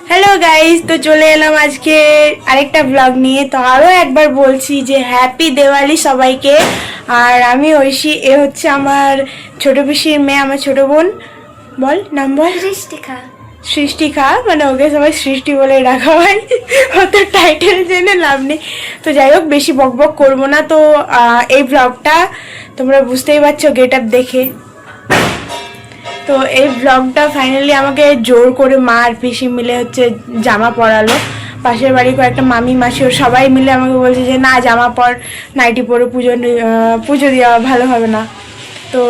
Hello guys, তো চলে এলাম আজকে আরেকটা ব্লগ নিয়ে। তো আরও একবার বলছি যে হ্যাপি দিওয়ালি সবাইকে। আর আমি ঐশী, এ হচ্ছে আমার ছোট পিসির মেয়ে, আমার ছোট বোন। বল নাম বল। সৃষ্টিকা। সৃষ্টিকা, মানে ওকে সবাই সৃষ্টি বলে ডাকা হয়। অত টাইটেল জেনে লাভ নেই। তো যাই হোক, বেশি বক বক করবো না। তো এই ব্লগটা তোমরা বুঝতেই পারছো গেট আপ দেখে। তো এই ব্লগটা ফাইনালি আমাকে জোর করে মা আর পিসি মিলে হচ্ছে জামা পরালো। পাশের বাড়ি কয়েকটা মামি মাসি ও সবাই মিলে আমাকে বলছে যে না, জামা পর, নাইটি পরে পুজো দেওয়া ভালো হবে না। তো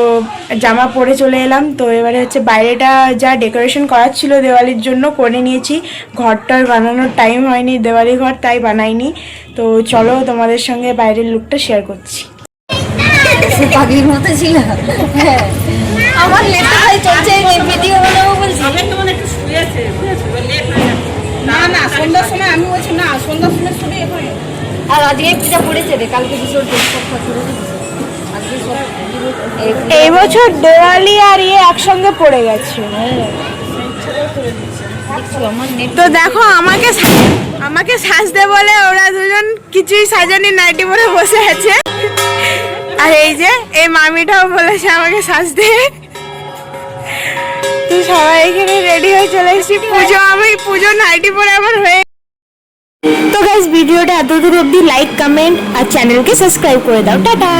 জামা পরে চলে এলাম। তো এবারে হচ্ছে বাইরেটা যা ডেকোরেশন করার ছিল দেওয়ালির জন্য করে নিয়েছি। ঘরটার বানানোর টাইম হয়নি, দেওয়ালি ঘর, তাই বানাইনি। তো চলো তোমাদের সঙ্গে বাইরের লুকটা শেয়ার করছি। পাগলির মতো ছিল। হ্যাঁ, আমার লেট হয়ে চলছে, ভিডিও বানাবো বলছি। আমি তো মানে একটু শুয়ে আছে, বুঝেছো? লেট হয়ে যাচ্ছে। না সন্ধ্যার সময় আমি বলছি না, সন্ধ্যার সময় শুয়ে এখন। আর আজকে পূজা পড়েছে রে, কালকে বিসর্জন সব করে এই বছর দেওয়ালি আর একসঙ্গে পড়ে গেছে। তো দেখো, আমাকে সাজতে বলে ওরা দুজন কিছুই সাজানি, নাইটি পরে বসে আছে। আর এই যে এই মামিটাও বলেছে আমাকে সাজতে। তো সবাই এখানে রেডি হয়ে চলে এসেছি। পুজো নাইটি পরে আমার হয়ে। তো গাইস, ভিডিওটা এতদূর অবধি লাইক, কমেন্ট আর চ্যানেলকে সাবস্ক্রাইব করে দাও। টাটা।